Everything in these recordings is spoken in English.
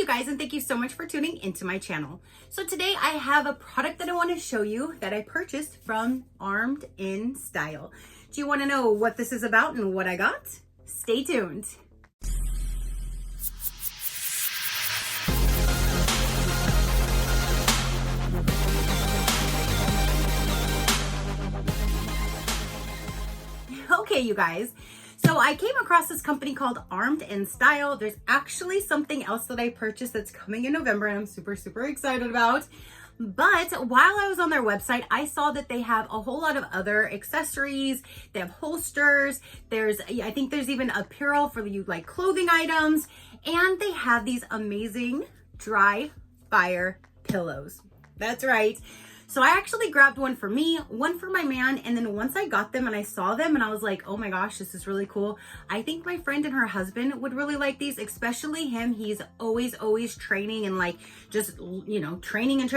you guys, and thank you so much for tuning into my channel. So today I have a product that I want to show you that I purchased from Armed in Style. Do you want to know what this is about and what I got? Stay tuned. Okay, you guys. So I came across this company called Armed in Style. There's actually something else that I purchased that's coming in November and I'm super excited about. But while I was on their website, I saw that they have a whole lot of other accessories. They have holsters. I think there's even apparel for you like clothing items. And they have these amazing dry fire pillows. That's right. So I actually grabbed one for me, one for my man, and then once I got them and I saw them and I was like, oh my gosh, this is really cool. I think my friend and her husband would really like these, especially him. He's always training and like just, you know, training.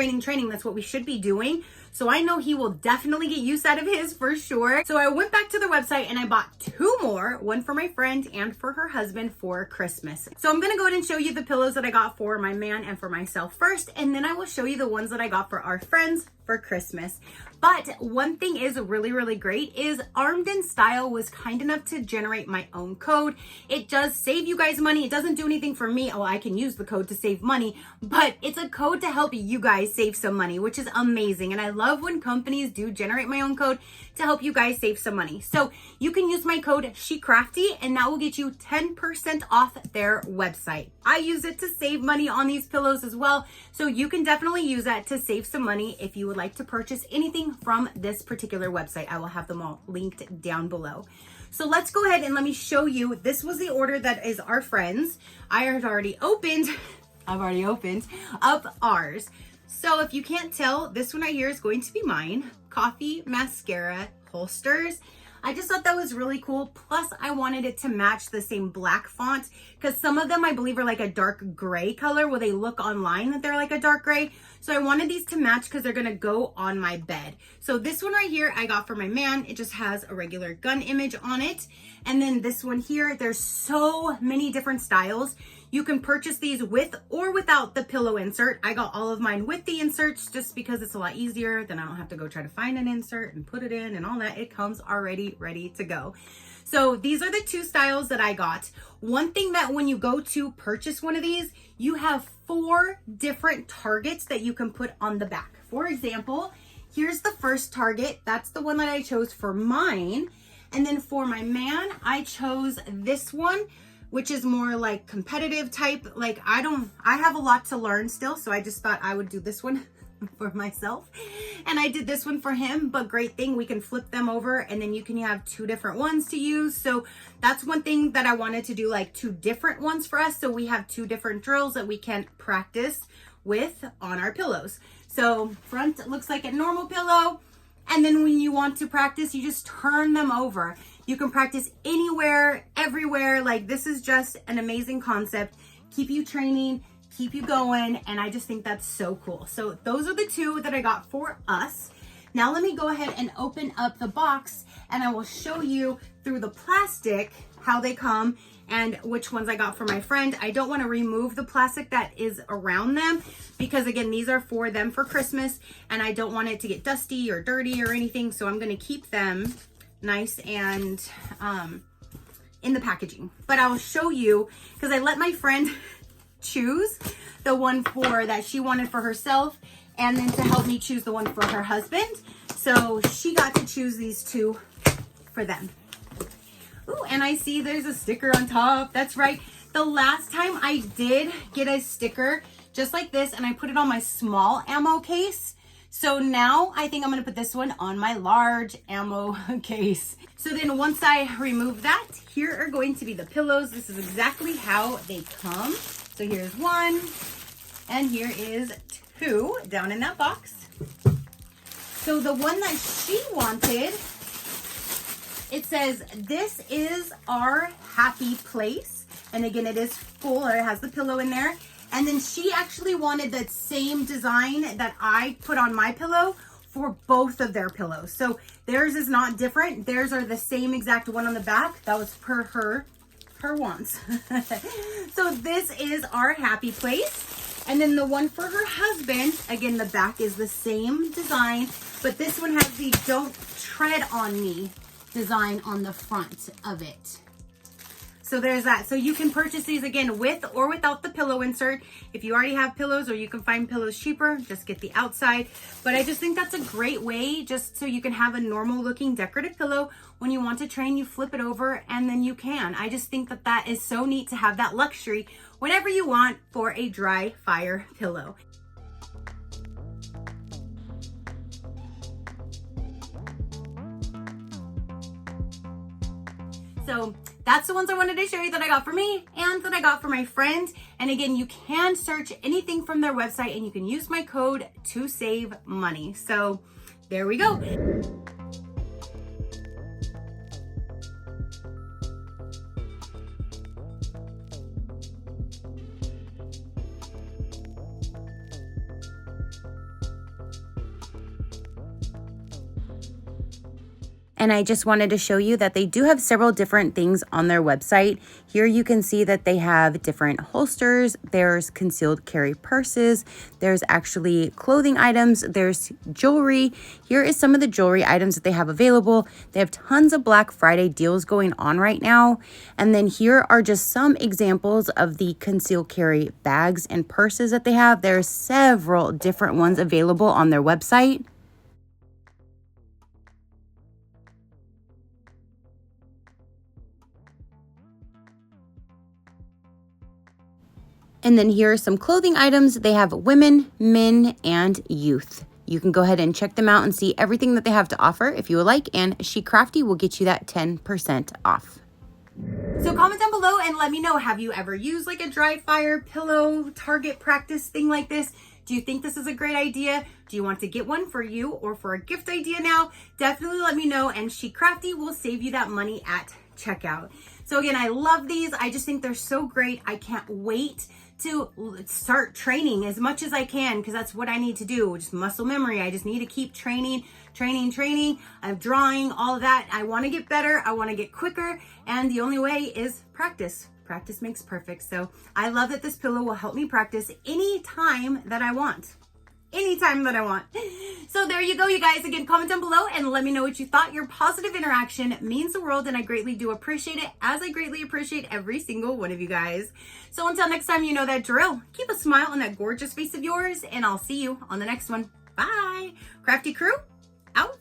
That's what we should be doing. So I know he will definitely get use out of his for sure. So I went back to the website and I bought two more, one for my friend and for her husband for Christmas. So I'm going to go ahead and show you the pillows that I got for my man and for myself first, and then I will show you the ones that I got for our friends for Christmas. But one thing is really great is Armed in Style was kind enough to generate my own code. It does save you guys money. It doesn't do anything for me. Oh, I can use the code to save money, but it's a code to help you guys save some money, which is amazing. And I love when companies do generate my own code to help you guys save some money. So you can use my code SheCrafty and that will get you 10% off their website. I use it to save money on these pillows as well. So you can definitely use that to save some money if you would like to purchase anything from this particular website. I will have them all linked down below. So let's go ahead and let me show you. This was the order that is our friends. I've already opened up ours. So if you can't tell, this one right here is going to be mine. Coffee mascara holsters. I just thought that was really cool. Plus I wanted it to match the same black font because some of them I believe are like a dark gray color where they look online that they're like a dark gray. So I wanted these to match because they're going to go on my bed. So this one right here I got for my man. It just has a regular gun image on it. And then this one here, there's so many different styles. You can purchase these with or without the pillow insert. I got all of mine with the inserts just because it's a lot easier. Then I don't have to go try to find an insert and put it in and all that. It comes already ready to go. So these are the two styles that I got. One thing that when you go to purchase one of these, you have 4 different targets that you can put on the back. For example, here's the first target. That's the one that I chose for mine. And then for my man, I chose this one, which is more like competitive type. Like I have a lot to learn still. So I just thought I would do this one for myself. And I did this one for him, but great thing, we can flip them over and then you can have 2 different ones to use. So that's one thing that I wanted to do, like 2 different ones for us. So we have 2 different drills that we can practice with on our pillows. So front looks like a normal pillow. And then when you want to practice, you just turn them over. You can practice anywhere, everywhere. Like this is just an amazing concept. Keep you training, keep you going. And I just think that's so cool. So those are the 2 that I got for us. Now let me go ahead and open up the box and I will show you through the plastic how they come and which ones I got for my friend. I don't want to remove the plastic that is around them because again, these are for them for Christmas and I don't want it to get dusty or dirty or anything. So I'm going to keep them nice and in the packaging. But I'll show you because I let my friend choose the one for that she wanted for herself and then to help me choose the one for her husband. So she got to choose these 2 for them. Ooh, and I see there's a sticker on top. That's right. The last time I did get a sticker just like this and I put it on my small ammo case. So now I think I'm going to put this one on my large ammo case. So then once I remove that, here are going to be the pillows. This is exactly how they come. So here's 1 and here is 2 down in that box. So the one that she wanted, it says, this is our happy place. And again, it is full, or it has the pillow in there. And then she actually wanted that same design that I put on my pillow for both of their pillows. So theirs is not different. Theirs are the same exact one on the back. That was per her her wants. So this is our happy place. And then the one for her husband, again, the back is the same design, but this one has the "Don't Tread on Me" design on the front of it. So there's that. So you can purchase these again with or without the pillow insert. If you already have pillows, or you can find pillows cheaper, just get the outside. But I just think that's a great way, just so you can have a normal looking decorative pillow. When you want to train, you flip it over and then you can. I just think that that is so neat to have that luxury whenever you want for a dry fire pillow. So that's the ones I wanted to show you that I got for me and that I got for my friend. And again, you can search anything from their website and you can use my code to save money. So there we go. And I just wanted to show you that they do have several different things on their website. Here you can see that they have different holsters, there's concealed carry purses, there's actually clothing items, there's jewelry. Here is some of the jewelry items that they have available. They have tons of Black Friday deals going on right now. And then here are just some examples of the concealed carry bags and purses that they have. There's several different ones available on their website. And then here are some clothing items. They have women, men, and youth. You can go ahead and check them out and see everything that they have to offer if you would like. And SheCrafty will get you that 10% off. So comment down below and let me know, have you ever used like a dry fire pillow target practice thing like this? Do you think this is a great idea? Do you want to get one for you or for a gift idea now? Definitely let me know, and SheCrafty will save you that money at checkout. So again, I love these. I just think they're so great. I can't wait to start training as much as I can, because that's what I need to do. Just muscle memory. I just need to keep training. I'm drawing, all of that. I want to get better. I want to get quicker. And the only way is practice. Practice makes perfect. So I love that this pillow will help me practice anytime that I want. Anytime that I want. So there you go, you guys. Again, comment down below and let me know what you thought. Your positive interaction means the world, and I greatly do appreciate it, as I greatly appreciate every single one of you guys. So until next time, you know that drill. Keep a smile on that gorgeous face of yours, and I'll see you on the next one. Bye. Crafty Crew, out.